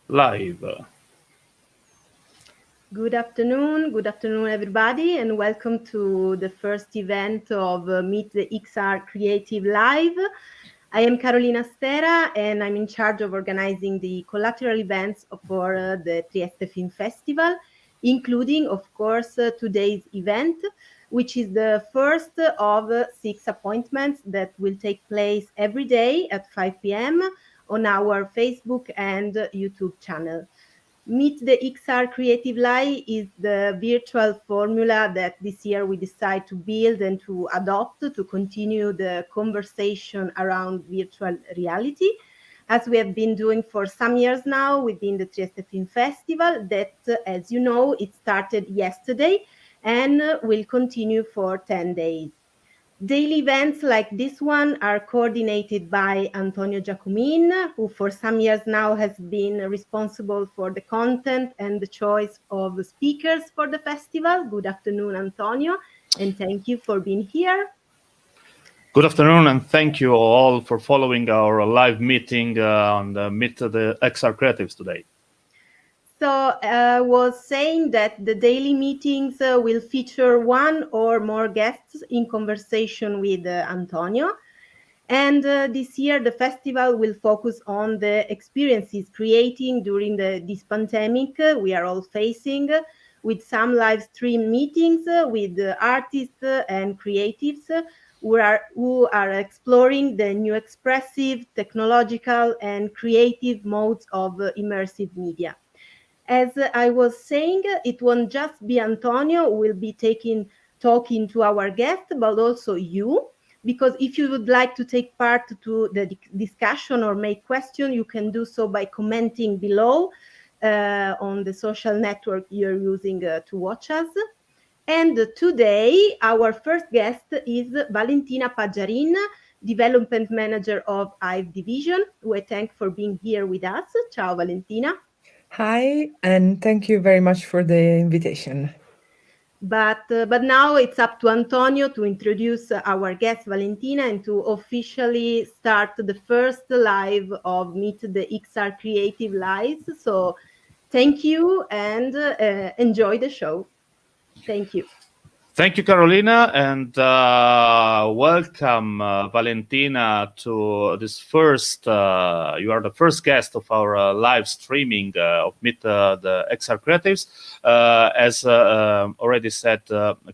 Live. Good afternoon everybody, and welcome to the first event of Meet the XR Creative Live. I am Carolina Stera and I'm in charge of organizing the collateral events for the Trieste Film Festival, including, of course, today's event, which is the first of 6 appointments that will take place every day at 5 p.m. on our Facebook and YouTube channel. Meet the XR Creative Live is the virtual formula that this year we decide to build and to adopt to continue the conversation around virtual reality, as we have been doing for some years now within the Trieste Film Festival that, as you know, it started yesterday and will continue for 10 days. Daily events like this one are coordinated by Antonio Giacomin, who for some years now has been responsible for the content and the choice of the speakers for the festival. Good afternoon, Antonio, and thank you for being here. Good afternoon, and thank you all for following our live meeting on the Meet the XR Creatives today. So I was saying that the daily meetings will feature one or more guests in conversation with Antonio. And this year, the festival will focus on the experiences creating during this pandemic we are all facing, with some live stream meetings with artists and creatives who are exploring the new expressive, technological, and creative modes of immersive media. As I was saying, it won't just be Antonio who will be talking to our guest, but also you. Because if you would like to take part to the discussion or make questions, you can do so by commenting below on the social network you're using to watch us. And today, our first guest is Valentina Paggiarin, Development Manager of IVE Division, who I thank for being here with us. Ciao, Valentina. Hi, and thank you very much for the invitation. But now it's up to Antonio to introduce our guest Valentina and to officially start the first live of Meet the XR Creative Lives. So thank you and enjoy the show. Thank you. Thank you, Carolina, and welcome, Valentina, to this first. You are the first guest of our live streaming of Meet the XR Creatives. As already said,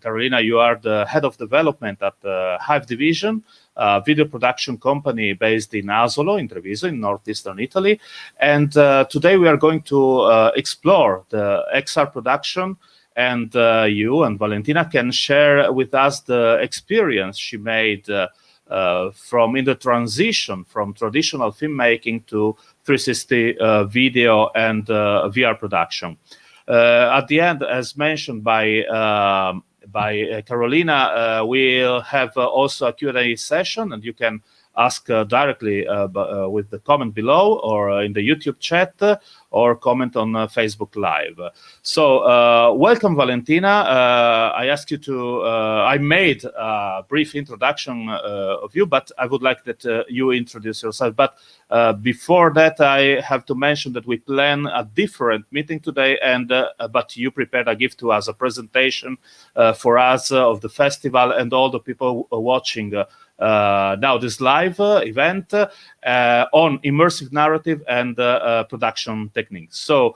Carolina, you are the head of development at the IVE Division, a video production company based in Asolo, in Treviso, in northeastern Italy. And today we are going to explore the XR production. And you and Valentina can share with us the experience she made from in the transition from traditional filmmaking to 360 video and VR production. At the end, as mentioned by Carolina, we'll have also a Q&A session, and you can ask directly with the comment below or in the YouTube chat or comment on Facebook Live. So welcome, Valentina. I asked you to, I made a brief introduction of you, but I would like that you introduce yourself. But before that, I have to mention that we plan a different meeting today, and but you prepared a gift to us, a presentation for us of the festival and all the people watching now this live event on immersive narrative and production techniques. So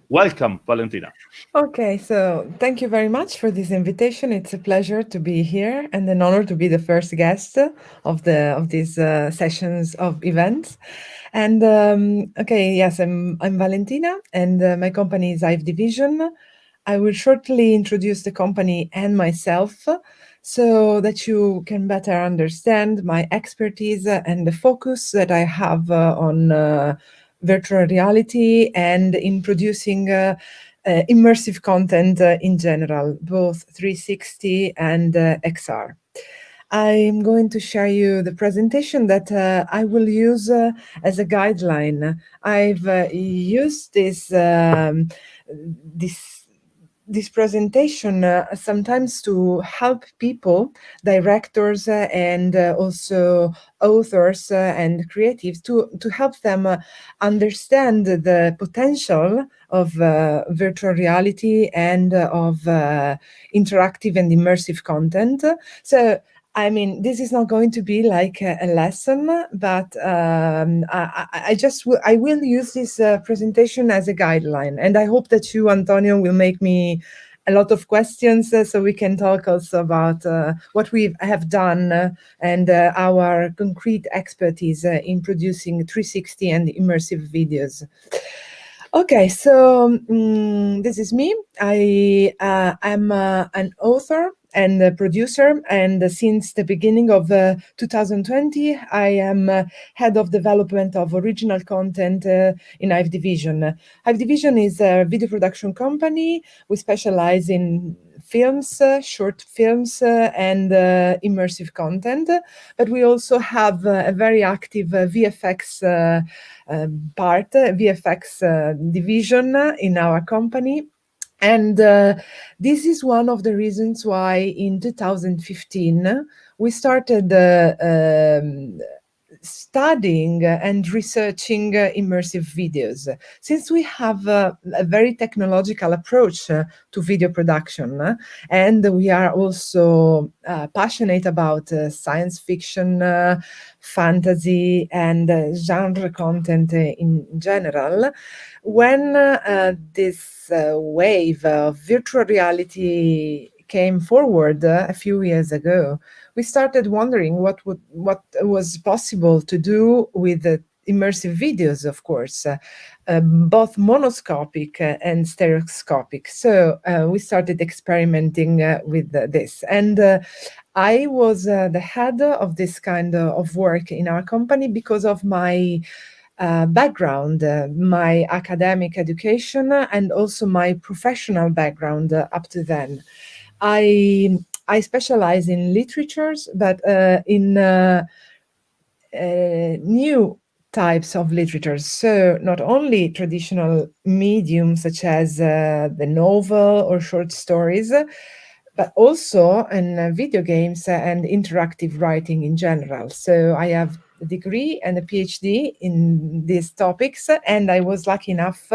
welcome, Valentina. Okay, so thank you very much for this invitation. It's a pleasure to be here and an honor to be the first guest of these sessions of events. And okay, yes, I'm Valentina, and my company is IVE Division. I will shortly introduce the company and myself, so that you can better understand my expertise and the focus that I have on virtual reality and in producing immersive content in general, both 360 and XR. I'm going to share you the presentation that I will use as a guideline. I've used this this presentation sometimes to help people, directors and also authors and creatives, to help them understand the potential of virtual reality and of interactive and immersive content. So I mean, this is not going to be like a lesson, but I will use this presentation as a guideline, and I hope that you, Antonio, will make me a lot of questions so we can talk also about what we have done and our concrete expertise in producing 360 and immersive videos. Okay, so this is me. I am an author and a producer, and since the beginning of 2020, I am head of development of original content in Hive Division. Hive Division is a video production company. We specialize in films, short films, and immersive content, but we also have a very active VFX part, VFX division in our company. And this is one of the reasons why in 2015 we started studying and researching immersive videos. Since we have a very technological approach to video production, and we are also passionate about science fiction, fantasy, and genre content in general, when this wave of virtual reality came forward a few years ago, we started wondering what was possible to do with immersive videos, of course, both monoscopic and stereoscopic. So we started experimenting with this. And I was the head of this kind of work in our company because of my background, my academic education, and also my professional background up to then. I specialize in literatures, but in new types of literatures. So not only traditional mediums such as the novel or short stories, but also in video games and interactive writing in general. So I have a degree and a PhD in these topics, and I was lucky enough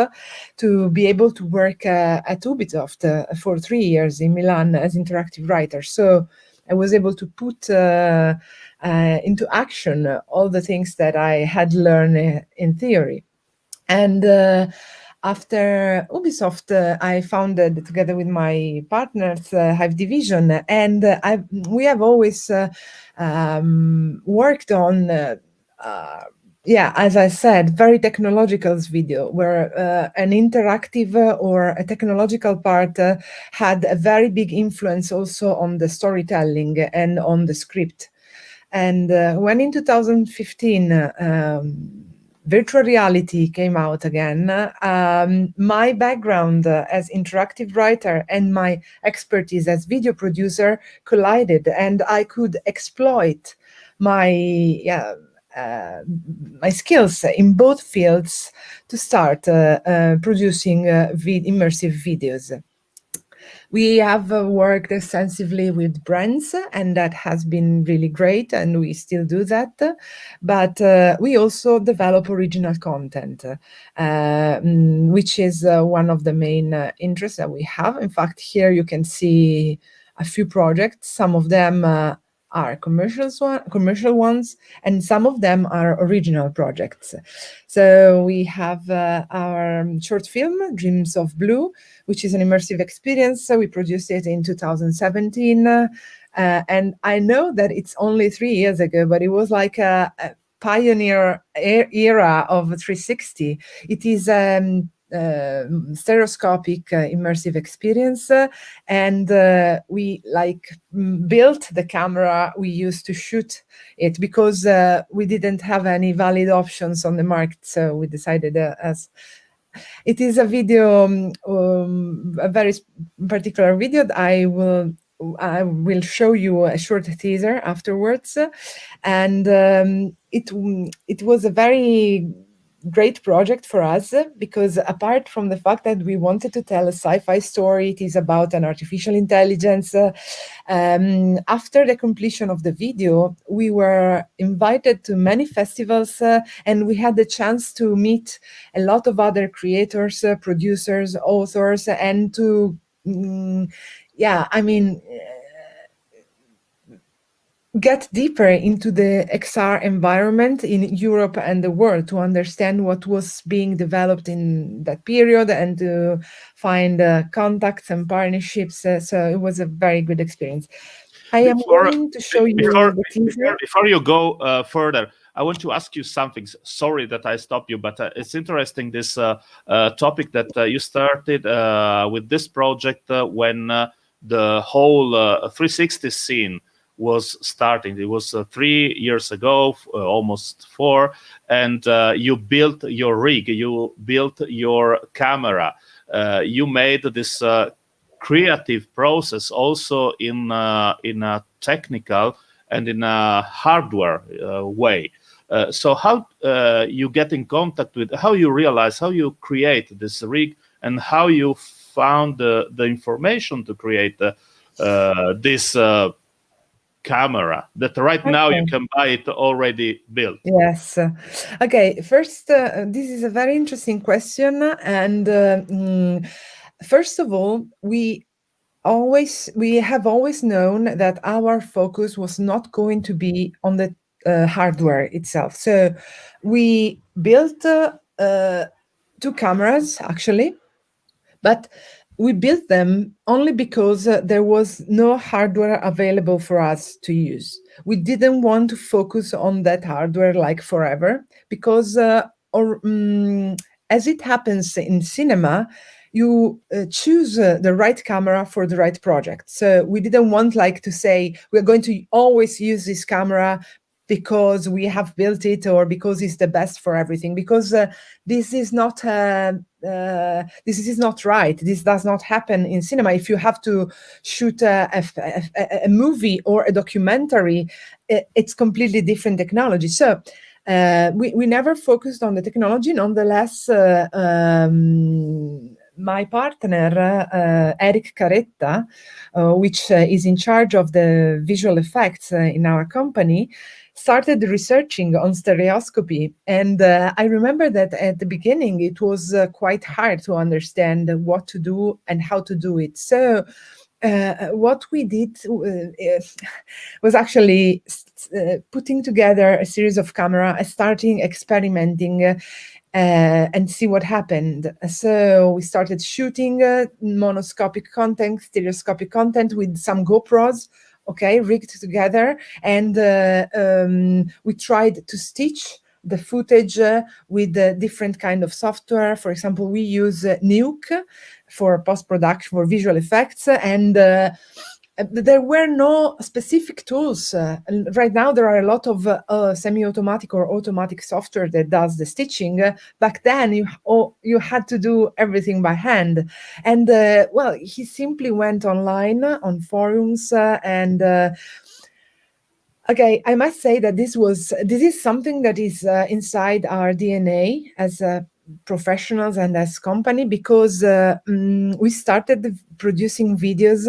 to be able to work at Ubisoft for 3 years in Milan as interactive writer. So I was able to put into action all the things that I had learned in theory. And after Ubisoft, I founded, together with my partners, Hive Division, and we have always worked on, as I said, very technological video, where an interactive or a technological part had a very big influence also on the storytelling and on the script. And when in 2015, virtual reality came out again, my background as interactive writer and my expertise as video producer collided, and I could exploit my skills in both fields to start producing immersive videos. We have worked extensively with brands, and that has been really great, and we still do that. But we also develop original content, which is one of the main interests that we have. In fact, here you can see a few projects. Some of them are commercial ones, and some of them are original projects. So we have our short film, Dreams of Blue, which is an immersive experience. So we produced it in 2017. And I know that it's only 3 years ago, but it was like a pioneer era of 360. It is stereoscopic immersive experience, and we built the camera we used to shoot it, because we didn't have any valid options on the market, so we decided as it is a video, a very particular video that I will show you a short teaser afterwards, and it was a very great project for us because apart from the fact that we wanted to tell a sci-fi story, it is about an artificial intelligence. After the completion of the video, we were invited to many festivals and we had the chance to meet a lot of other creators, producers, authors, and to, get deeper into the XR environment in Europe and the world to understand what was being developed in that period and to find contacts and partnerships. So it was a very good experience. I am going to show you the teaser. Before you go further, I want to ask you something. Sorry that I stopped you, but it's interesting, this topic that you started with this project when the whole 360 scene was starting. It was 3 years ago, almost 4, and you built your rig, you built your camera, you made this creative process also in a technical and in a hardware way. So how you get in contact with, how you realize, how you create this rig, and how you found the information to create this camera that right now you can buy it already built? Yes. Okay. First, this is a very interesting question. And first of all, we have always known that our focus was not going to be on the hardware itself. So we built 2 cameras actually, but we built them only because there was no hardware available for us to use. We didn't want to focus on that hardware like forever because as it happens in cinema, you choose the right camera for the right project. So we didn't want like to say, we're going to always use this camera because we have built it or because it's the best for everything, because this is not right. This does not happen in cinema. If you have to shoot a movie or a documentary, it's completely different technology. So we never focused on the technology. Nonetheless, my partner, Eric Caretta, which is in charge of the visual effects in our company, started researching on stereoscopy. And I remember that at the beginning, it was quite hard to understand what to do and how to do it. So what we did was actually putting together a series of cameras, starting experimenting and see what happened. So we started shooting monoscopic content, stereoscopic content with some GoPros, rigged together, and we tried to stitch the footage with different kind of software. For example, we use Nuke for post-production, for visual effects, and there were no specific tools. Right now, there are a lot of semi-automatic or automatic software that does the stitching. Back then, you had to do everything by hand. And he simply went online on forums and. Okay, I must say that this is something that is inside our DNA as professionals and as company, because we started producing videos,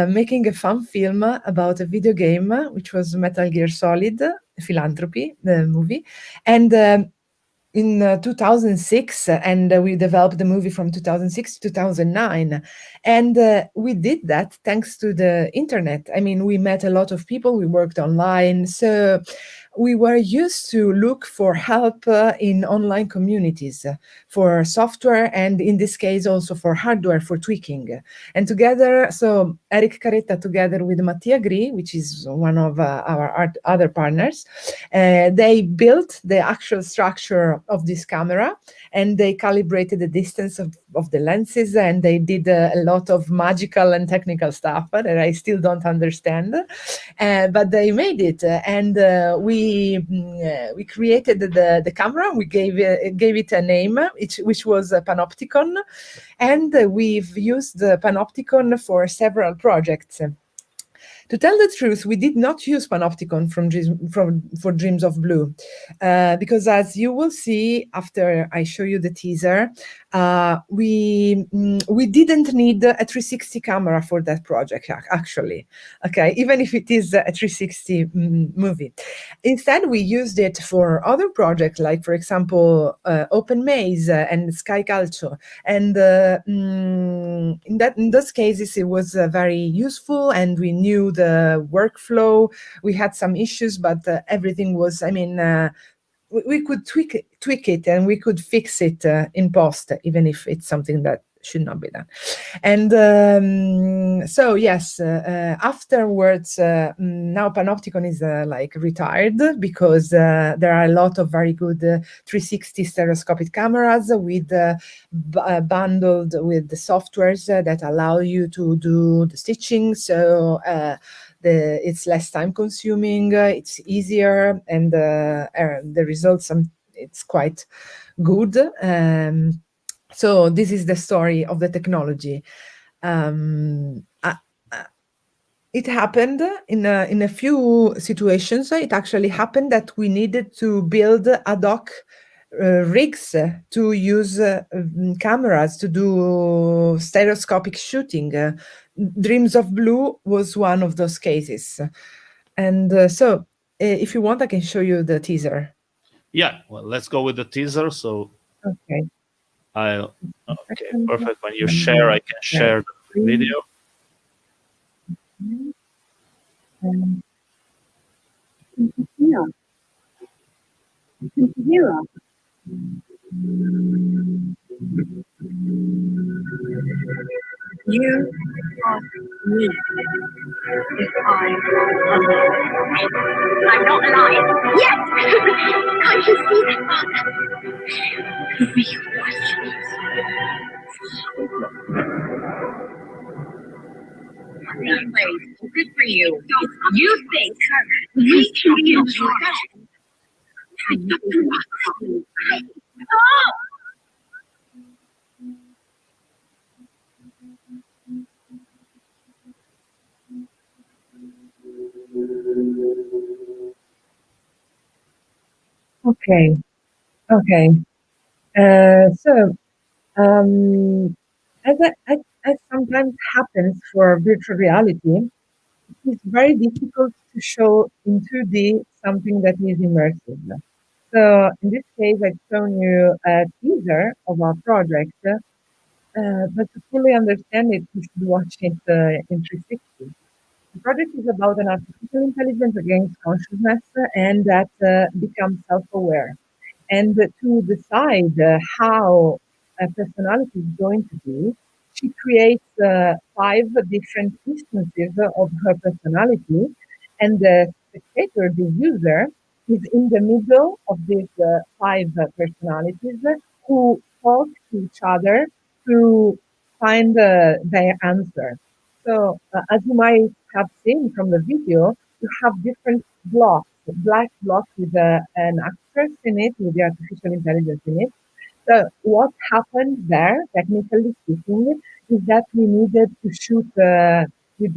making a fun film about a video game, which was Metal Gear Solid, Philanthropy, the movie, and in 2006, and we developed the movie from 2006 to 2009. And we did that thanks to the internet. I mean, we met a lot of people, we worked online. So we were used to look for help in online communities for software, and in this case also for hardware, for tweaking. And together, so Eric Caretta together with Mattia Gri, which is one of our other partners, they built the actual structure of this camera, and they calibrated the distance of the lenses, and they did a lot of magical and technical stuff that I still don't understand, but they made it. And we created the camera. We gave it a name, which was Panopticon, and we've used the Panopticon for several projects. To tell the truth, we did not use Panopticon for Dreams of Blue, because as you will see after I show you the teaser, we didn't need a 360 camera for that project, actually. Okay, even if it is a 360 movie. Instead, we used it for other projects, like, for example, Open Maze and Sky Calcio. And in those cases, it was very useful, and we knew the workflow. We had some issues, but everything was, we could tweak it, and we could fix it in post, even if it's something that should not be done. And so yes, afterwards, now Panopticon is like retired, because there are a lot of very good 360 stereoscopic cameras with bundled with the softwares that allow you to do the stitching. So it's less time consuming, it's easier, and the results, it's quite good. So this is the story of the technology. It happened in a few situations. It actually happened that we needed to build ad hoc rigs to use cameras to do stereoscopic shooting. Dreams of Blue was one of those cases. And so if you want, I can show you the teaser. Yeah, well, let's go with the teaser. So okay, perfect. When you share, I can share the video. You ask me if I'm alive. I'm not alive. Yes! Can't you see that, Father? Be your questions. Good for you. You think we can be in charge. Okay. So, as sometimes happens for virtual reality, it's very difficult to show in 2D something that is immersive. So, in this case, I've shown you a teaser of our project, but to fully understand it, you should watch it in 360. The project is about an artificial intelligence against consciousness, and that becomes self-aware. And to decide how a personality is going to be, she creates 5 different instances of her personality, and the spectator, the user, is in the middle of these 5 personalities who talk to each other to find their answer. So, as you might have seen from the video, you have different blocks, black blocks with an actress in it, with the artificial intelligence in it. So what happened there, technically speaking, is that we needed to shoot with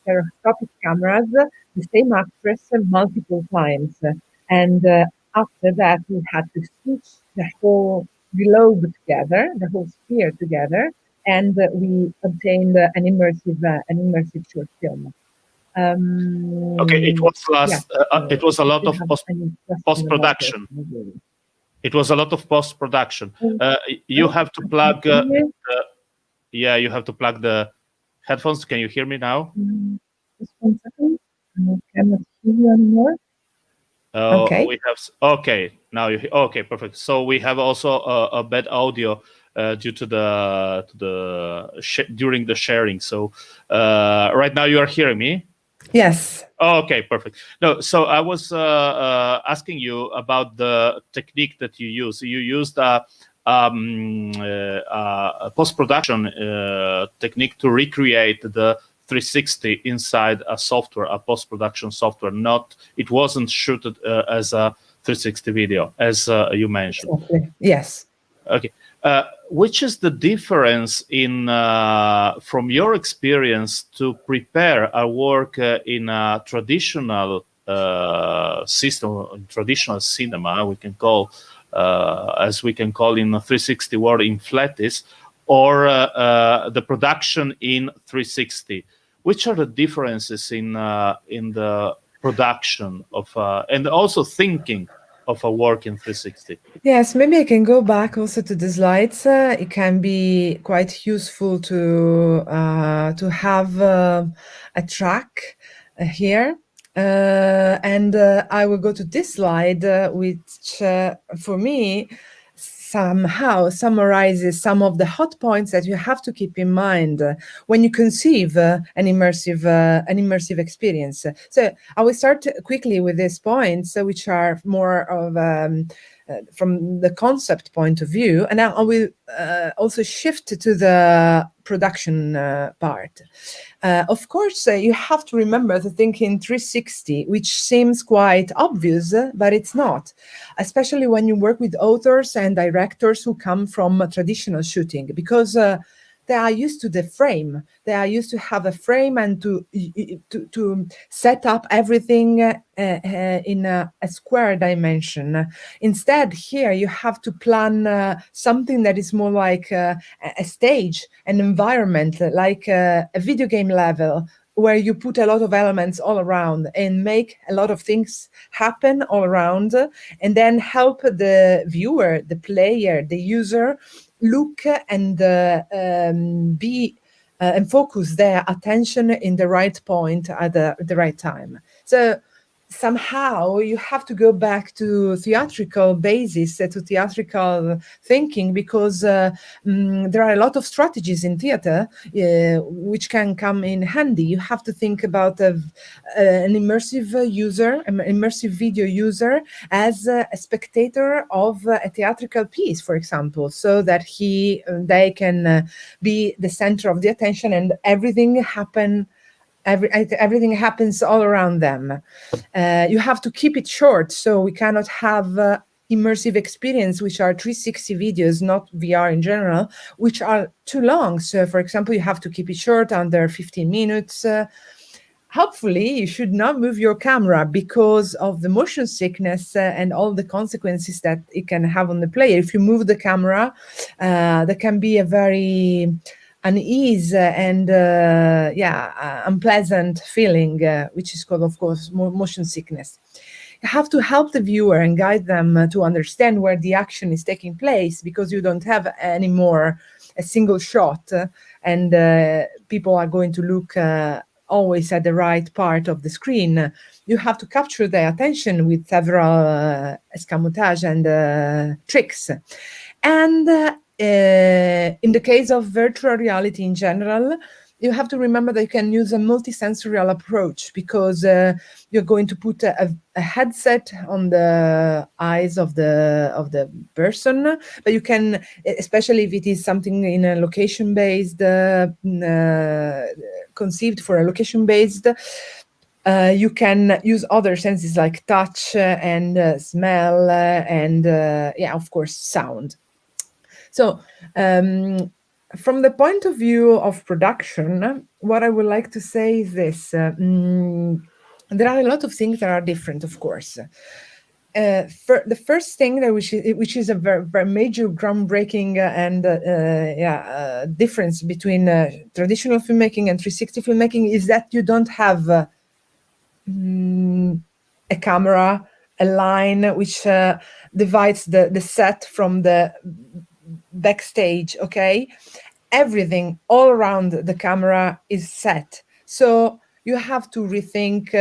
stereoscopic cameras the same actress multiple times. And after that, we had to stitch the whole globe together, the whole sphere together, and we obtained an immersive short film. Okay, it was a lot of post-production. It was a lot of post-production. You have to plug. You have to plug the headphones. Can you hear me now? Just 1 second. I cannot hear you anymore. Okay. We have. Okay, now you. Okay, perfect. So we have also a bad audio due to during the sharing. So right now you are hearing me. Yes. Oh, okay, perfect. No, so I was asking you about the technique that you use. You used a post-production technique to recreate the 360 inside a software, a post-production software. It wasn't shooted as a 360 video, as you mentioned. Exactly. Yes. Okay. Which is the difference in from your experience to prepare a work in a traditional system, traditional cinema, we can call, as we can call in 360 world, in flatis, or the production in 360? Which are the differences in the production of and also thinking of a work in 360? Yes, maybe I can go back also to the slides. It can be quite useful to have a track here. And I will go to this slide, which for me somehow summarizes some of the hot points that you have to keep in mind when you conceive an immersive experience. So I will start quickly with these points, which are more of from the concept point of view, and I will also shift to the production part. Of course, you have to remember to think in 360, which seems quite obvious, but it's not, especially when you work with authors and directors who come from traditional shooting, because they are used to the frame. They are used to have a frame and to set up everything in a square dimension. Instead, here you have to plan something that is more like a stage, an environment, like a video game level, where you put a lot of elements all around and make a lot of things happen all around, and then help the viewer, the player, the user look and be and focus their attention in the right point at the right time. So somehow you have to go back to theatrical basis, to theatrical thinking, because there are a lot of strategies in theater which can come in handy. You have to think about an immersive user, an immersive video user, as a spectator of a theatrical piece, for example, so that they can be the center of the attention and everything happens all around them. You have to keep it short, so we cannot have immersive experience, which are 360 videos, not VR in general, which are too long. So, for example, you have to keep it short, under 15 minutes. Hopefully, you should not move your camera because of the motion sickness and all the consequences that it can have on the player. If you move the camera, there can be a very unease and unpleasant feeling, which is called, of course, motion sickness. You have to help the viewer and guide them to understand where the action is taking place, because you don't have anymore a single shot, and people are going to look always at the right part of the screen. You have to capture their attention with several escamotage and tricks. And in the case of virtual reality in general, you have to remember that you can use a multisensorial approach, because you're going to put a headset on the eyes of the person, but you can, especially if it is something in a location-based, conceived for a location-based, you can use other senses like touch and smell and, of course, sound. So, from the point of view of production, what I would like to say is this. There are a lot of things that are different, of course. The first thing which is a very, very major groundbreaking and difference between traditional filmmaking and 360 filmmaking is that you don't have a camera, a line which divides the set from the backstage. Okay, everything all around the camera is set, so you have to rethink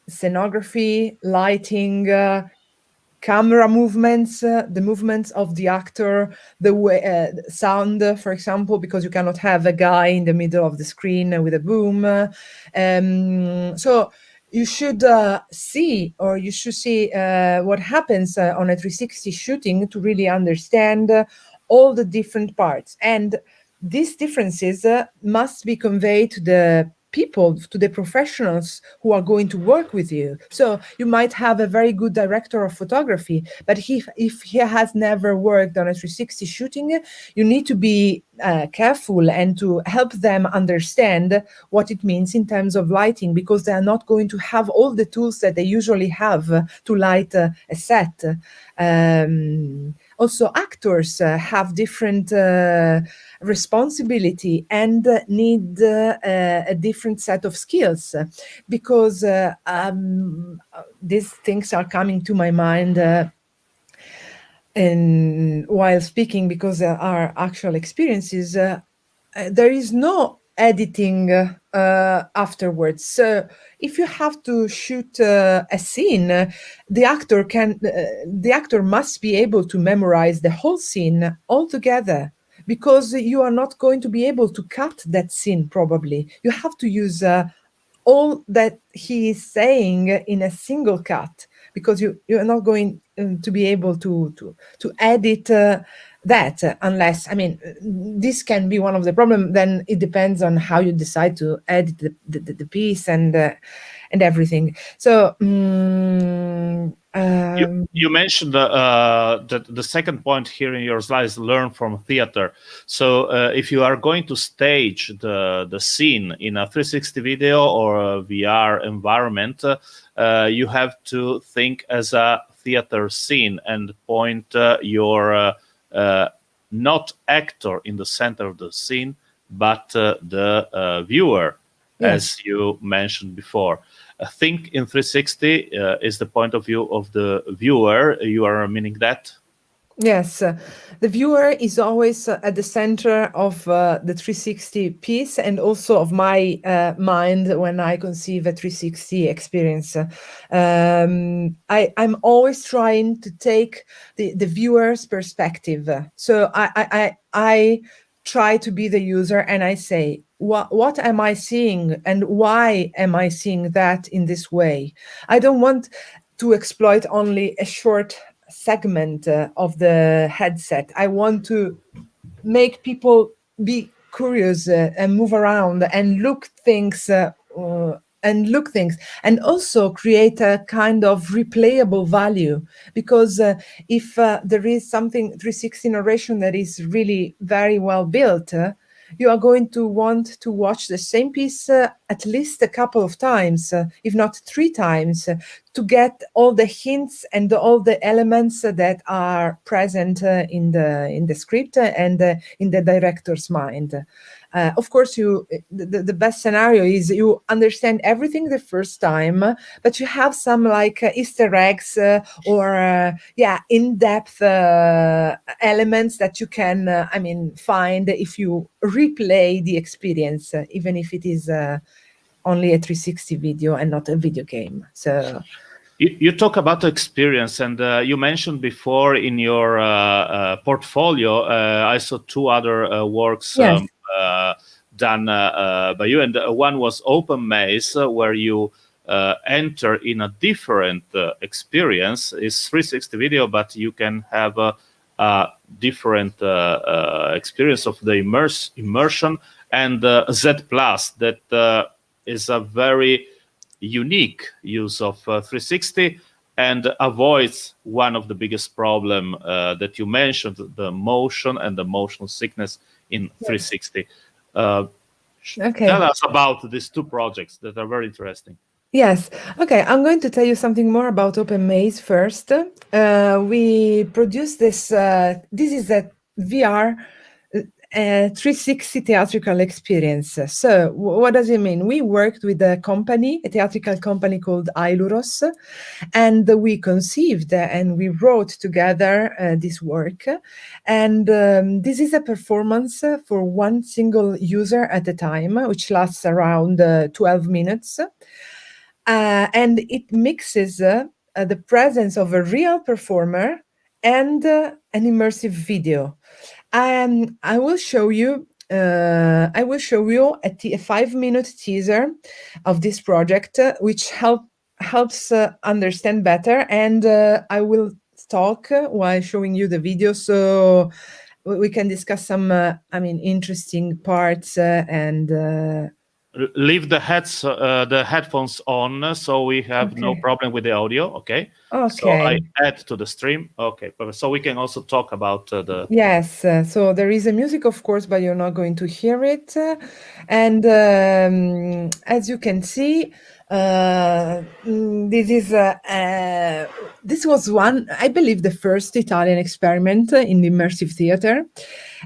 scenography, lighting, camera movements, the movements of the actor, the way, sound, for example, because you cannot have a guy in the middle of the screen with a boom. So you should see what happens on a 360 shooting to really understand all the different parts. And these differences must be conveyed to the people, to the professionals who are going to work with you. So you might have a very good director of photography, but if he has never worked on a 360 shooting, you need to be careful and to help them understand what it means in terms of lighting, because they are not going to have all the tools that they usually have to light a set. Also, actors have different responsibility and need a different set of skills, because these things are coming to my mind and while speaking, because there are actual experiences. There is no editing afterwards. So if you have to shoot a scene, the actor must be able to memorize the whole scene altogether, because you are not going to be able to cut that scene. Probably you have to use all that he is saying in a single cut, because you are not going to be able to edit that, unless, I mean, this can be one of the problems. Then it depends on how you decide to edit the piece and everything. So you mentioned the second point here in your slides, learn from theater. So if you are going to stage the scene in a 360 video or a VR environment, you have to think as a theater scene and point your not actor in the center of the scene, but the viewer, as you mentioned before. Think in 360 is the point of view of the viewer. You are meaning that? Yes, the viewer is always at the center of the 360 piece, and also of my mind when I conceive a 360 experience. I'm always trying to take the viewer's perspective. So I try to be the user, and I say, what am I seeing, and why am I seeing that in this way? I don't want to exploit only a short segment of the headset. I want to make people be curious and move around and look things and also create a kind of replayable value, because if there is something 360 narration that is really very well built, you are going to want to watch the same piece at least a couple of times, if not 3 times, to get all the hints and all the elements that are present in the script and in the director's mind. Of course, the best scenario is you understand everything the first time, but you have some like Easter eggs or in-depth elements that you can, find if you replay the experience, even if it is only a 360 video and not a video game. So. You talk about the experience, and you mentioned before in your portfolio, I saw 2 other works. Yes. Done by you, and one was Open Maze, where you enter in a different experience. It's 360 video, but you can have a different experience of the immersion, and Z Plus, that is a very unique use of 360 and avoids one of the biggest problem that you mentioned, the motion and the motion sickness in 360. Okay. Tell us about these 2 projects that are very interesting. Yes. Okay. I'm going to tell you something more about Open Maze first. We produced this. This is a VR 360 theatrical experience. So what does it mean? We worked with a company, a theatrical company called Ailuros, and we conceived and we wrote together this work. And this is a performance for one single user at a time, which lasts around 12 minutes. And it mixes the presence of a real performer and an immersive video. I will show you a 5-minute teaser of this project, which helps understand better. And I will talk while showing you the video, so we can discuss some interesting parts and leave the headphones on, so we have no problem with the audio. Okay. So I add to the stream. Okay, perfect. So we can also talk about the. Yes. So there is a music, of course, but you're not going to hear it. And as you can see, this was one, I believe, the first Italian experiment in immersive theater,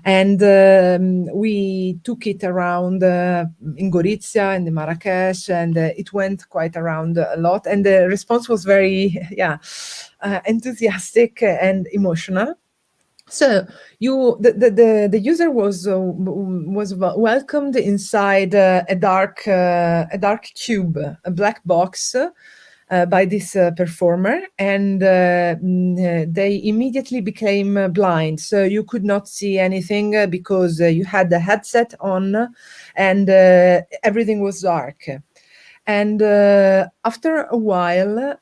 and we took it around in Gorizia and in Marrakesh, and it went quite around a lot, and the response was very enthusiastic and emotional. So the user was welcomed inside a dark cube, a black box, by this performer, and they immediately became blind. So you could not see anything because you had the headset on, and everything was dark. And after a while,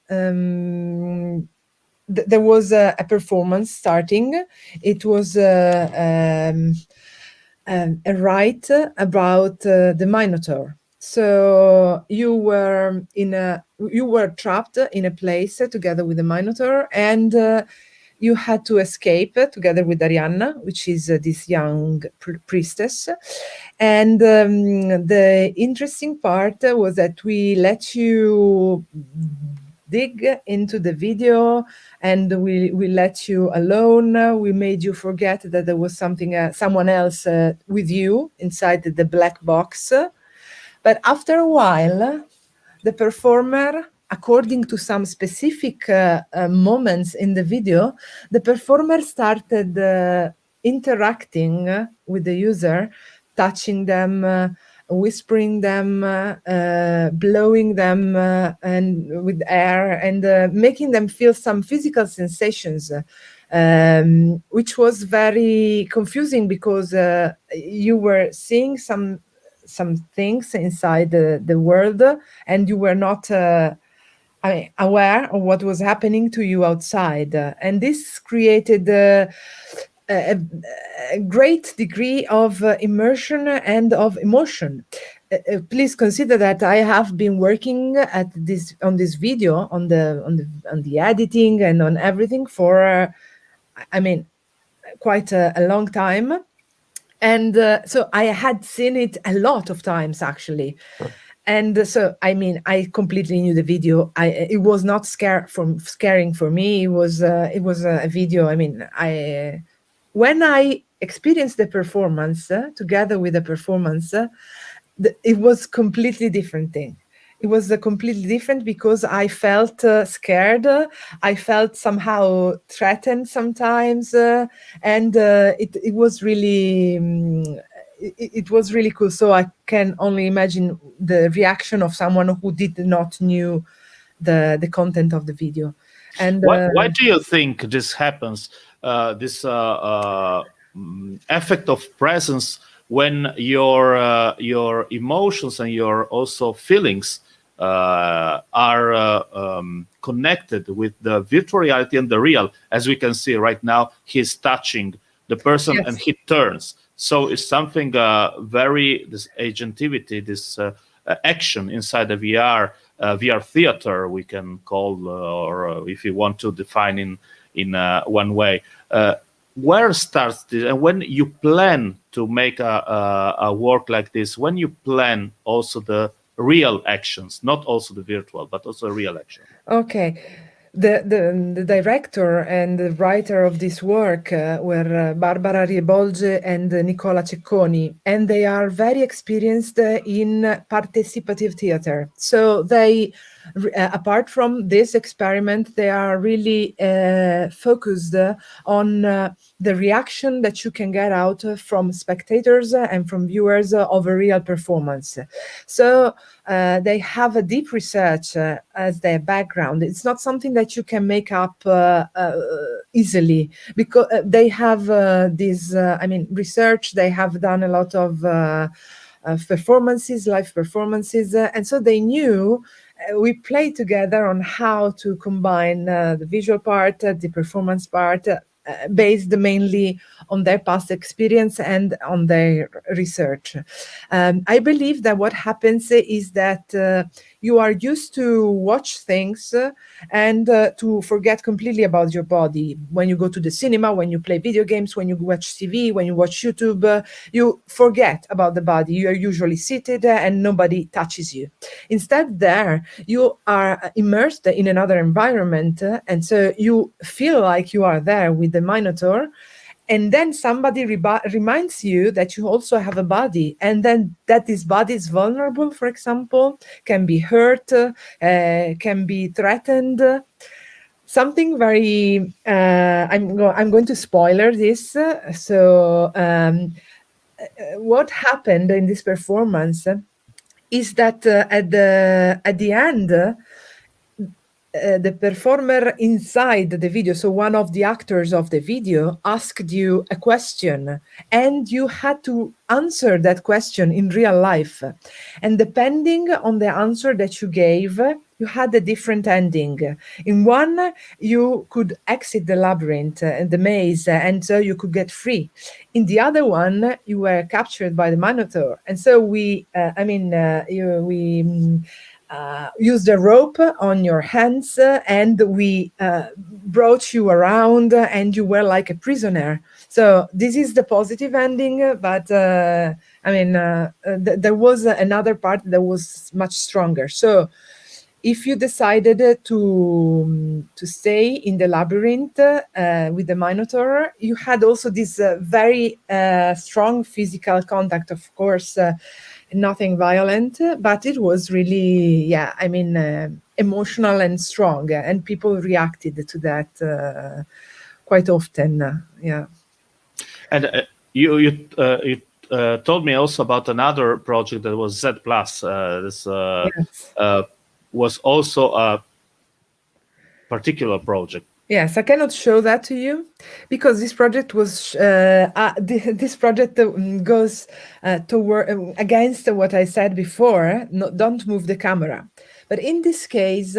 there was a performance starting. It was a rite about the Minotaur. So you were trapped in a place together with the Minotaur, and you had to escape together with Arianna, which is this young priestess. And the interesting part was that we let you dig into the video, and we let you alone. We made you forget that there was someone else with you inside the black box. But after a while, the performer, according to some specific moments in the video, the performer started interacting with the user, touching them, whispering them, blowing them and with air, and making them feel some physical sensations, which was very confusing because you were seeing some things inside the world, and you were not aware of what was happening to you outside. And this created a great degree of immersion and of emotion. Please consider that I have been working on this video, on the editing and on everything for, quite a long time. And so I had seen it a lot of times, actually. And so, I completely knew the video. It was not scaring for me. It was a video. When I experienced the performance together with the performance, it was completely different thing. It was completely different because I felt scared. I felt somehow threatened sometimes, and it was really it was really cool. So I can only imagine the reaction of someone who did not knew the content of the video. And why do you think this happens? This effect of presence when your emotions and your also feelings are connected with the virtual reality and the real. As we can see right now, he's touching the person, yes, and he turns. So it's something this agentivity, this action inside the VR theater, we can call, or if you want to define in one way. Where starts this? And when you plan to make a work like this, when you plan also the real actions, not also the virtual, but also real action. Okay. The director and the writer of this work were Barbara Riebolge and Nicola Cecconi, and they are very experienced in participative theater. So they, apart from this experiment, they are really focused on the reaction that you can get out from spectators and from viewers of a real performance. So they have a deep research as their background. It's not something that you can make up easily, because they have this, research. They have done a lot of performances, live performances, and so they knew. We played together on how to combine the visual part, the performance part, based mainly on their past experience and on their research. I believe that what happens is that you are used to watch things and to forget completely about your body. When you go to the cinema, when you play video games, when you watch TV, when you watch YouTube, you forget about the body. You are usually seated and nobody touches you. Instead, there you are immersed in another environment, and so you feel like you are there with the Minotaur. And then somebody reminds you that you also have a body, and then that this body is vulnerable, for example, can be hurt, can be threatened. Something very, I'm going to spoiler this. What happened in this performance is that at the end, the performer inside the video, so one of the actors of the video, asked you a question, and you had to answer that question in real life. And depending on the answer that you gave, you had a different ending. In one, you could exit the labyrinth and the maze, and so you could get free. In the other one, you were captured by the Minotaur, and so we used a rope on your hands, and we brought you around, and you were like a prisoner. So this is the positive ending, but there was another part that was much stronger. So if you decided to stay in the labyrinth with the Minotaur, you had also this very strong physical contact, of course, nothing violent, but it was really, emotional and strong, and people reacted to that quite often. And you told me also about another project that was Z Plus. Yes. Was also a particular project. Yes, I cannot show that to you because this project was this project goes toward against what I said before. No, don't move the camera. But in this case,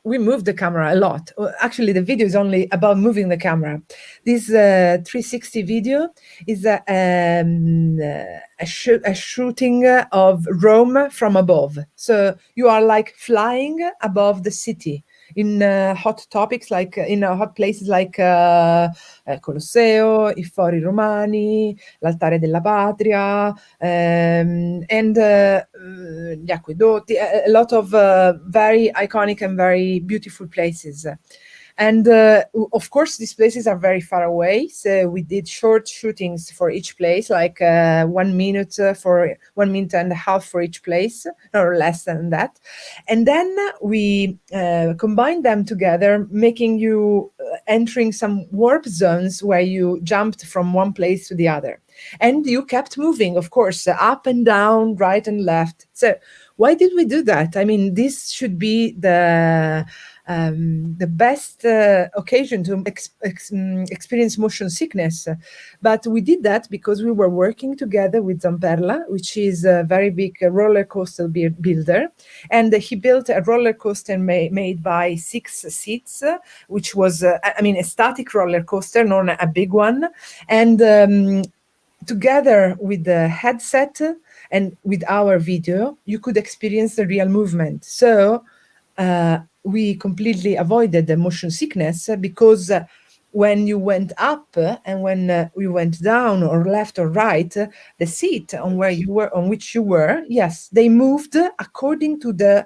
we moved the camera a lot. Actually, the video is only about moving the camera. This 360 video is a shooting of Rome from above. So you are like flying above the city in hot topics, like in hot places like Colosseo, i Fori Romani, l'Altare della Patria, and gli Acquedotti, a lot of very iconic and very beautiful places. And of course, these places are very far away. So we did short shootings for each place, like 1 minute for 1 minute and a half for each place, or less than that. And then we combined them together, making you entering some warp zones where you jumped from one place to the other. And you kept moving, of course, up and down, right and left. So why did we do that? I mean, this should be the best occasion to experience motion sickness. But we did that because we were working together with Zamperla, which is a very big roller coaster builder. And he built a roller coaster made by 6 seats, which was, a static roller coaster, not a big one. And together with the headset and with our video, you could experience the real movement. So we completely avoided the motion sickness because when you went up and when we went down or left or right, the seat on which you were, yes, they moved according to the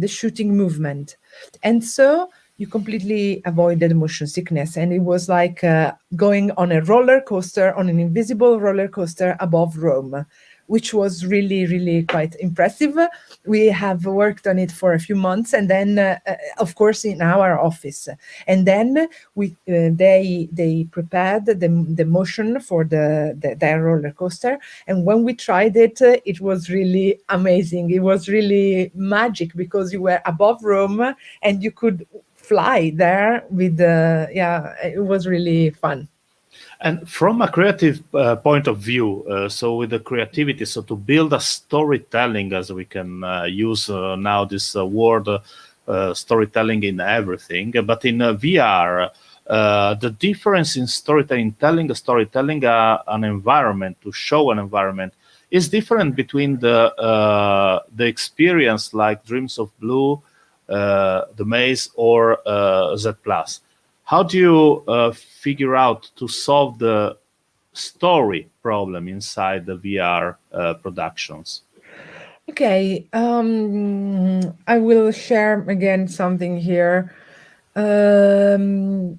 shooting movement, and so you completely avoided motion sickness. And it was like going on a roller coaster, on an invisible roller coaster above Rome, which was really, really quite impressive. We have worked on it for a few months, and then, of course, in our office. And then they prepared the motion for their roller coaster. And when we tried it, it was really amazing. It was really magic because you were above Rome and you could fly there with it was really fun. And from a creative point of view, so with the creativity, so to build a storytelling, as we can use now this word storytelling in everything, but in VR, the difference in storytelling, telling an environment, to show an environment, is different between the experience like Dreams of Blue, the Maze, or Z Plus. How do you figure out to solve the story problem inside the VR productions? Okay, I will share again something here. The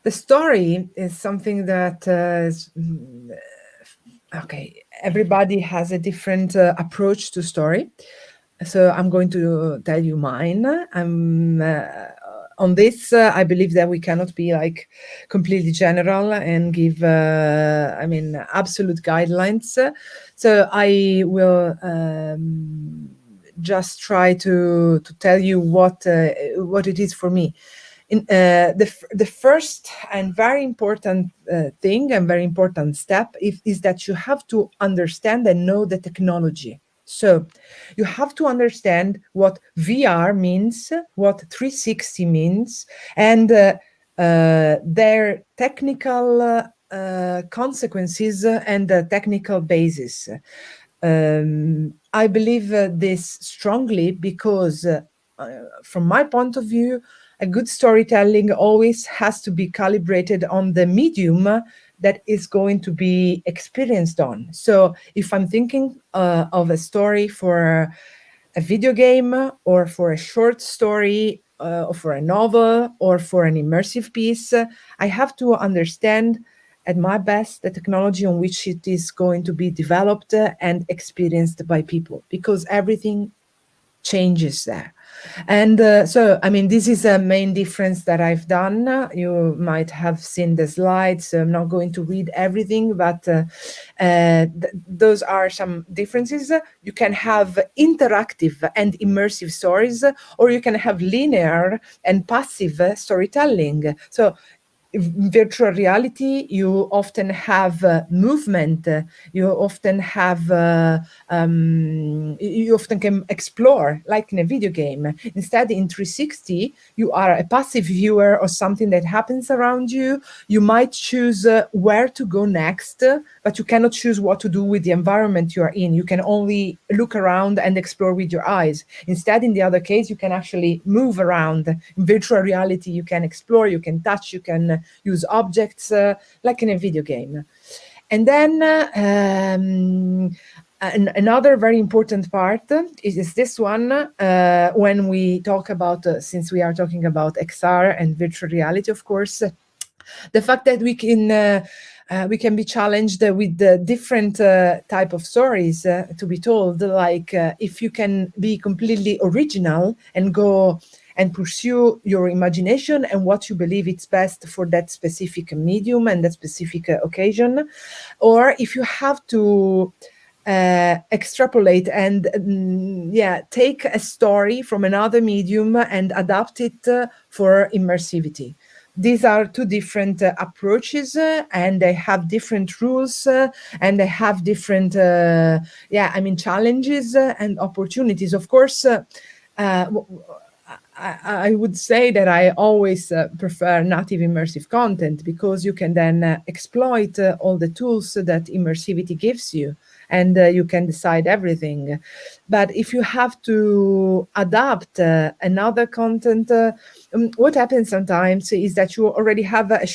story is something that is, okay, everybody has a different approach to story. So I'm going to tell you mine. On this, I believe that we cannot be like completely general and give, absolute guidelines. So I will just try to tell you what it is for me. The first and very important thing and very important step is that you have to understand and know the technology. So you have to understand what VR means, what 360 means, and their technical consequences and the technical basis. I believe this strongly because from my point of view, a good storytelling always has to be calibrated on the medium that is going to be experienced on. So if I'm thinking of a story for a video game or for a short story or for a novel or for an immersive piece, I have to understand at my best the technology on which it is going to be developed and experienced by people, because everything changes there. And this is a main difference that I've done. You might have seen the slides, so I'm not going to read everything, but those are some differences. You can have interactive and immersive stories, or you can have linear and passive storytelling. So in virtual reality, you often have movement. You often have you often can explore, like in a video game. Instead, in 360, you are a passive viewer of something that happens around you. You might choose where to go next, but you cannot choose what to do with the environment you are in. You can only look around and explore with your eyes. Instead, in the other case, you can actually move around. In virtual reality, you can explore, you can touch, you can use objects like in a video game. And then another very important part is this one when we talk about, since we are talking about XR and virtual reality, of course, the fact that we can be challenged with the different type of stories to be told, like if you can be completely original and go and pursue your imagination and what you believe is best for that specific medium and that specific occasion, or if you have to extrapolate and take a story from another medium and adapt it for immersivity. These are two different approaches, and they have different rules, and they have different, challenges and opportunities. Of course, I would say that I always prefer native immersive content, because you can then exploit all the tools that immersivity gives you, and you can decide everything. But if you have to adapt another content, what happens sometimes is that you already have a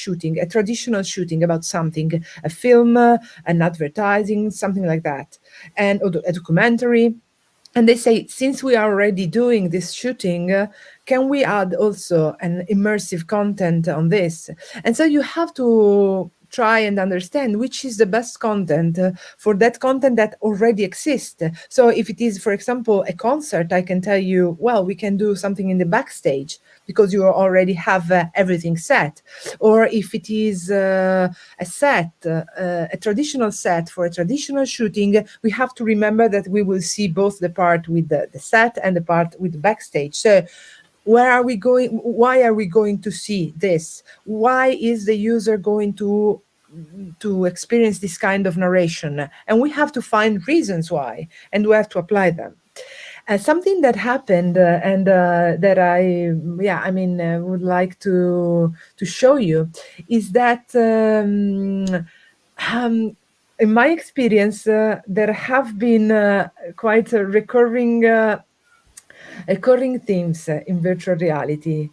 traditional shooting about something, a film, an advertising, something like that, and a documentary. And they say, since we are already doing this shooting, can we add also an immersive content on this? And so you have to try and understand which is the best content for that content that already exists. So if it is, for example, a concert, I can tell you, well, we can do something in the backstage because you already have everything set. Or if it is a set, a traditional set for a traditional shooting, we have to remember that we will see both the part with the set and the part with the backstage. So where are we going? Why are we going to see this? Why is the user going to experience this kind of narration? And we have to find reasons why, and we have to apply them. Something that happened and that would like to show you is that in my experience, there have been quite recurring themes in virtual reality.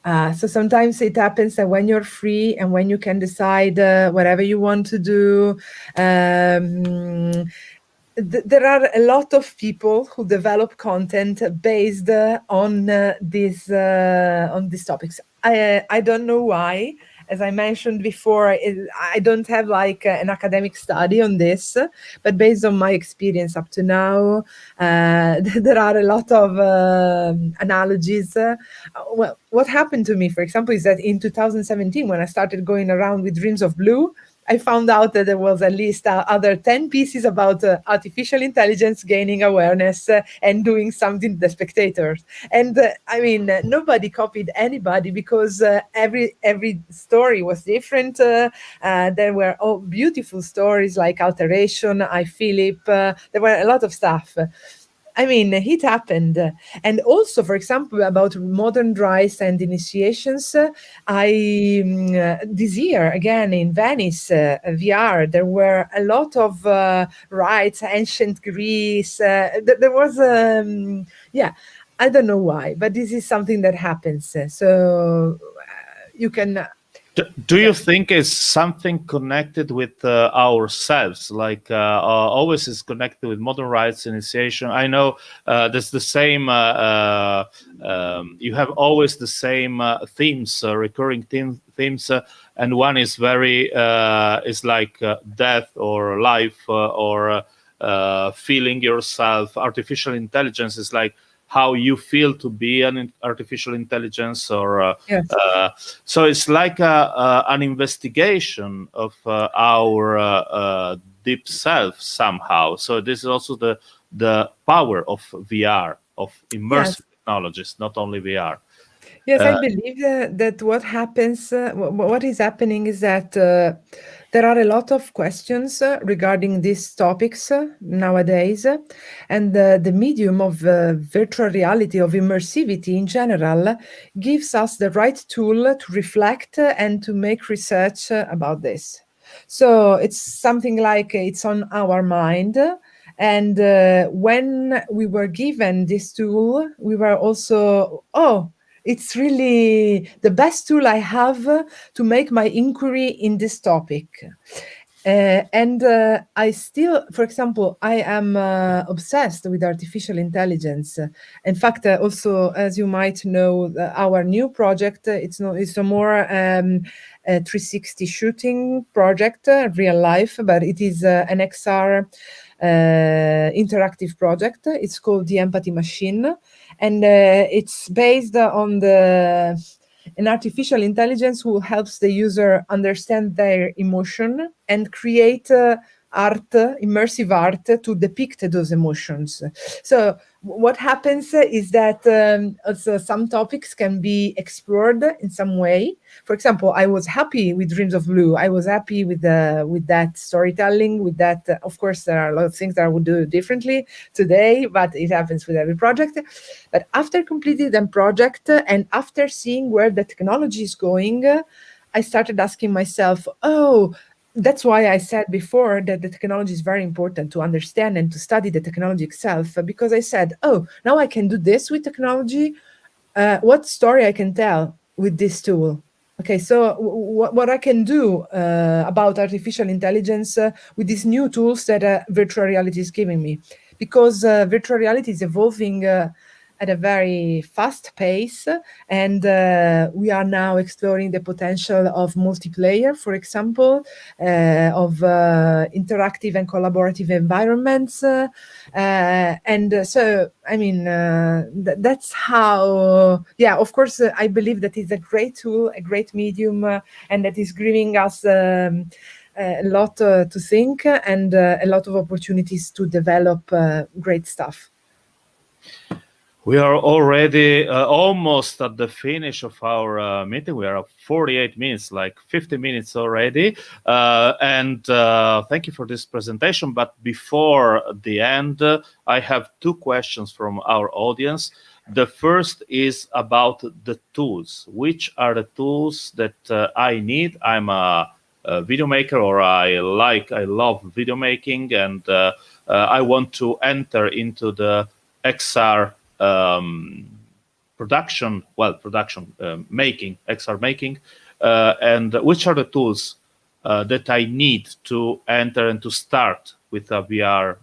So sometimes it happens that when you're free and when you can decide whatever you want to do, there are a lot of people who develop content based on these topics. I don't know why. As I mentioned before, I don't have like an academic study on this, but based on my experience up to now, there are a lot of analogies. Well, what happened to me, for example, is that in 2017, when I started going around with Dreams of Blue, I found out that there was at least other 10 pieces about artificial intelligence gaining awareness and doing something to the spectators. And nobody copied anybody because every story was different. There were all beautiful stories like Alteration, I Philip. There were a lot of stuff. It happened. And also, for example, about modern rites and initiations, this year, again, in Venice, VR, there were a lot of rites, ancient Greece. There was, I don't know why, but this is something that happens. So you can... Do you think it's something connected with ourselves? Like always is connected with modern rites initiation. I know there's the same. You have always the same themes, recurring themes, and one is very is like death or life or feeling yourself. Artificial intelligence is like how you feel to be an artificial intelligence, or Yes. So it's like an investigation of our deep self somehow. So this is also the power of VR, of immersive technologies, not only VR. Yes, I believe that what happens, what is happening is that there are a lot of questions regarding these topics nowadays, and the medium of virtual reality, of immersivity in general, gives us the right tool to reflect and to make research about this. So it's something like it's on our mind. And when we were given this tool, we were also, it's really the best tool I have to make my inquiry in this topic. I still, for example, I am obsessed with artificial intelligence. In fact, also, as you might know, our new project, it's a more a 360 shooting project, real life, but it is an XR interactive project. It's called The Empathy Machine, and it's based on an artificial intelligence who helps the user understand their emotion and create art, immersive art, to depict those emotions. So what happens is that also some topics can be explored in some way. For example, I was happy with Dreams of Blue. I was happy with that storytelling, with that. Of course, there are a lot of things that I would do differently today, but it happens with every project. But after completing the project and after seeing where the technology is going, I started asking myself, that's why I said before that the technology is very important to understand and to study the technology itself, because I said, now I can do this with technology. What story I can tell with this tool? Okay, so what I can do about artificial intelligence with these new tools that virtual reality is giving me, because virtual reality is evolving at a very fast pace, and we are now exploring the potential of multiplayer, for example, of interactive and collaborative environments, that's how. Of course, I believe that it's a great tool, a great medium, and that is giving us a lot to think and a lot of opportunities to develop great stuff. We are already almost at the finish of our meeting. We are at 48 minutes, like 50 minutes already. And thank you for this presentation. But before the end, I have two questions from our audience. The first is about the tools. Which are the tools that I need? I'm a video maker, or I love video making, and I want to enter into the XR making, XR making, and which are the tools that I need to enter and to start with a VR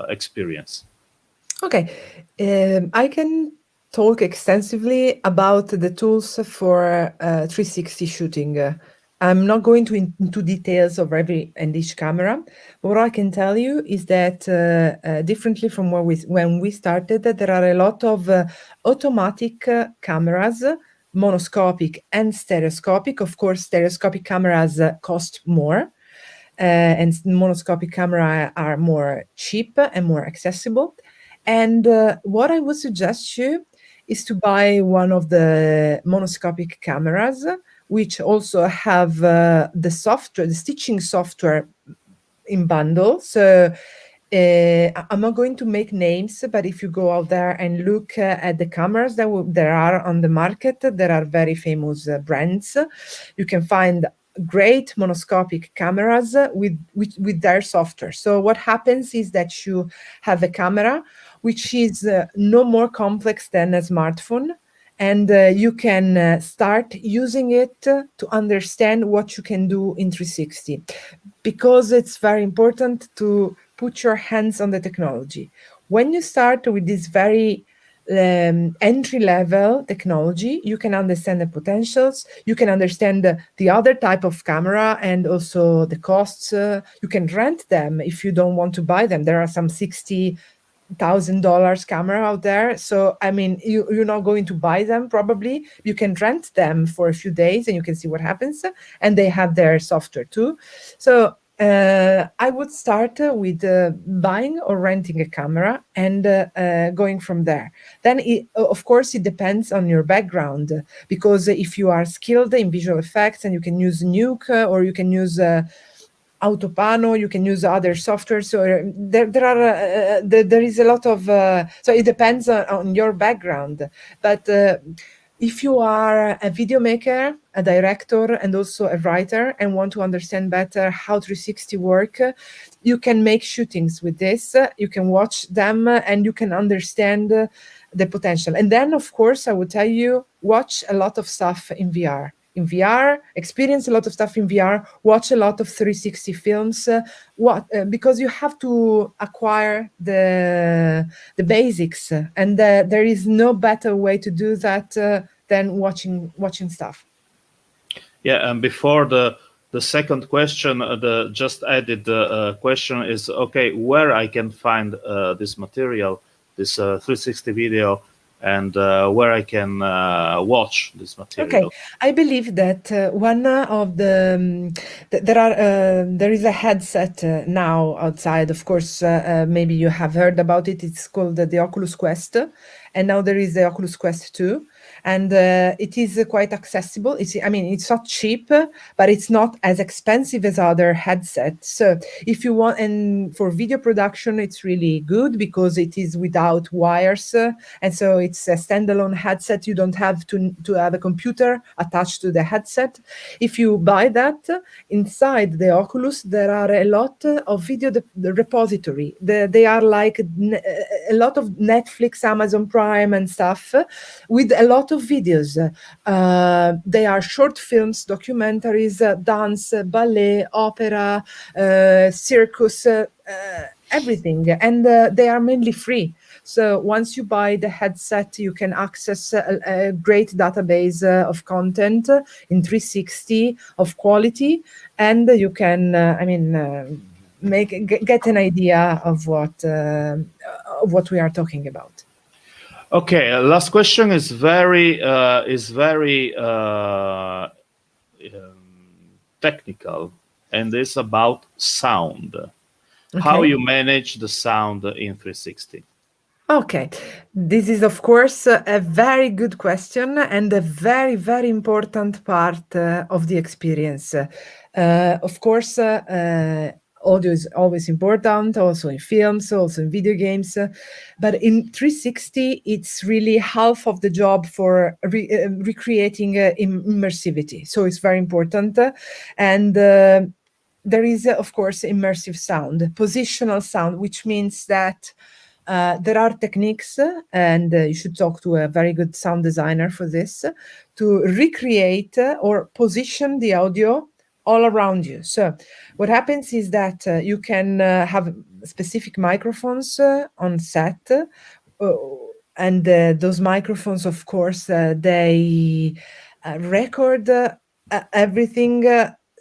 experience? Okay, I can talk extensively about the tools for 360 shooting. I'm not going into details of every and each camera, but what I can tell you is that differently from when we started, there are a lot of automatic cameras, monoscopic and stereoscopic. Of course, stereoscopic cameras cost more, and monoscopic camera are more cheap and more accessible. And what I would suggest you is to buy one of the monoscopic cameras, which also have the software, the stitching software in bundle. So I'm not going to make names, but if you go out there and look at the cameras that there are on the market, there are very famous brands. You can find great monoscopic cameras with their software. So what happens is that you have a camera which is no more complex than a smartphone, and you can start using it to understand what you can do in 360, because it's very important to put your hands on the technology. When you start with this very entry-level technology, you can understand the potentials, you can understand the other type of camera and also the costs. You can rent them if you don't want to buy them. There are some $60,000 camera out there. So, I mean, you're not going to buy them probably. You can rent them for a few days and you can see what happens. And they have their software too. So I would start with buying or renting a camera and going from there. Then, of course, it depends on your background, because if you are skilled in visual effects and you can use Nuke or you can use Autopano, you can use other software. So there is a lot of, so it depends on your background. But if you are a video maker, a director, and also a writer, and want to understand better how 360 work, you can make shootings with this. You can watch them and you can understand the potential. And then, of course, I would tell you, watch a lot of stuff in VR. In VR, experience a lot of stuff in VR, watch a lot of 360 films, because you have to acquire the basics, and there is no better way to do that than watching stuff. Yeah, and before the second question, the just added question is, okay, where I can find this material, this 360 video, and where I can watch this material. Okay, I believe that one of the there is a headset now outside. Of course, maybe you have heard about it. It's called the Oculus Quest, and now there is the Oculus Quest 2. And it is quite accessible. I mean, it's not cheap, but it's not as expensive as other headsets. So if you want, and for video production, it's really good because it is without wires. And so it's a standalone headset. You don't have to have a computer attached to the headset. If you buy that, inside the Oculus, there are a lot of video repository. They are like a lot of Netflix, Amazon Prime and stuff, with a lot of videos. They are short films, documentaries, dance, ballet, opera, circus, everything. And they are mainly free. So once you buy the headset, you can access a great database of content in 360 of quality, and you can, get an idea of what we are talking about. Okay, last question is very technical, and it's about sound. Okay. How you manage the sound in 360? Okay, this is of course a very good question and a very, very important part of the experience. Of course, audio is always important, also in films, also in video games, but in 360, it's really half of the job for recreating immersivity. So it's very important. And there is, of course, immersive sound, positional sound, which means that there are techniques, and you should talk to a very good sound designer for this, to recreate or position the audio all around you. So what happens is that you can have specific microphones on set, and those microphones, of course, they record everything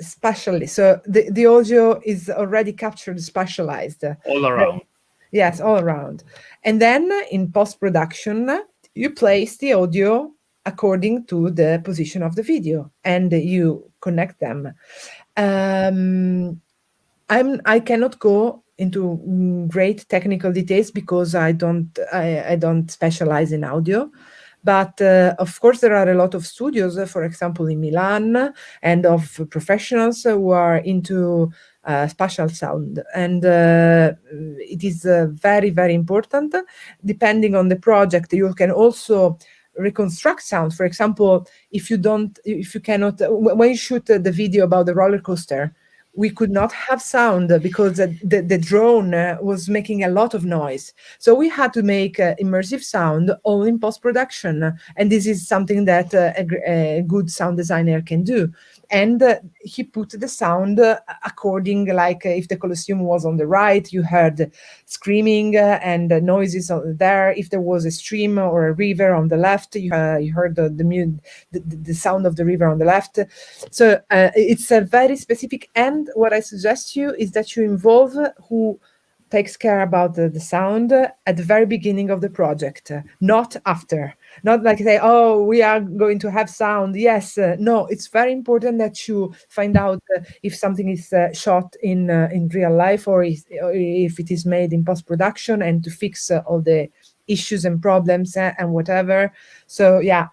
spatially. So the audio is already captured, spatialized. All around. Yes, all around. And then in post-production, you place the audio according to the position of the video and you connect them. I cannot go into great technical details because I don't specialize in audio. But of course, there are a lot of studios, for example, in Milan, and of professionals who are into spatial sound. And it is very, very important. Depending on the project, you can also reconstruct sound. For example, if you cannot, when you shoot the video about the roller coaster, we could not have sound because the drone was making a lot of noise. So we had to make immersive sound all in post-production. And this is something that a good sound designer can do. And he put the sound according, like if the Colosseum was on the right, you heard screaming and noises there. If there was a stream or a river on the left, you heard the sound of the river on the left. So it's a very specific. And what I suggest you is that you involve who takes care about the sound at the very beginning of the project, not after. Not like say, oh, we are going to have sound. Yes, no, it's very important that you find out if something is shot in real life or if it is made in post-production, and to fix all the issues and problems and whatever. So yeah,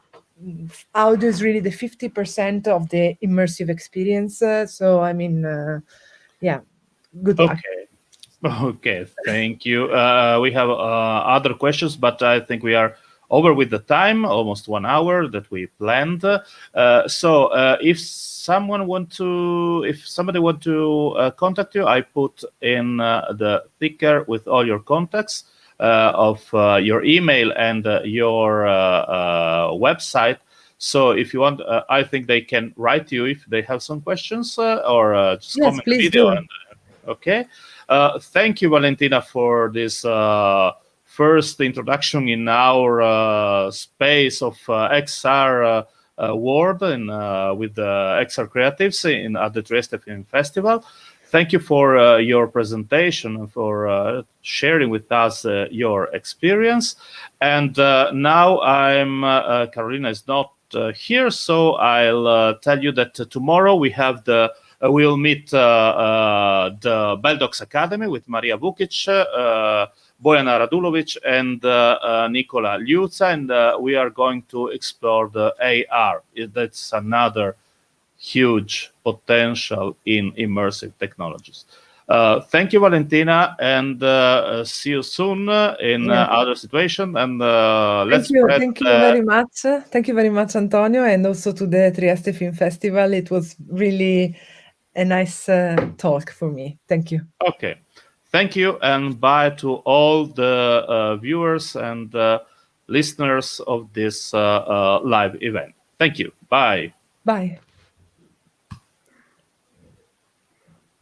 audio is really the 50% of the immersive experience. So I mean, yeah, good luck. Okay, thank you. We have other questions, but I think we are over with the time, almost 1 hour that we planned. So if somebody want to contact you, I put in the ticker with all your contacts of your email and your website. So if you want, I think they can write you if they have some questions or just Yes, comment please video. do. And, okay. Thank you, Valentina, for this first introduction in our space of XR world with the XR Creatives at the Trieste Film Festival. Thank you for your presentation and for sharing with us your experience. And now Carolina is not here, so I'll tell you that tomorrow we have we'll meet the Beldox Academy with Maria Vukic, Bojana Radulovic, and Nicola Liuzza, and we are going to explore the AR. That's another huge potential in immersive technologies. Thank you, Valentina, and see you soon in other situation. And let's spread. Thank you very much. Thank you very much, Antonio, and also to the Trieste Film Festival. It was really a nice talk for me. Thank you. Okay. Thank you, and bye to all the viewers and listeners of this live event. Thank you. Bye. Bye.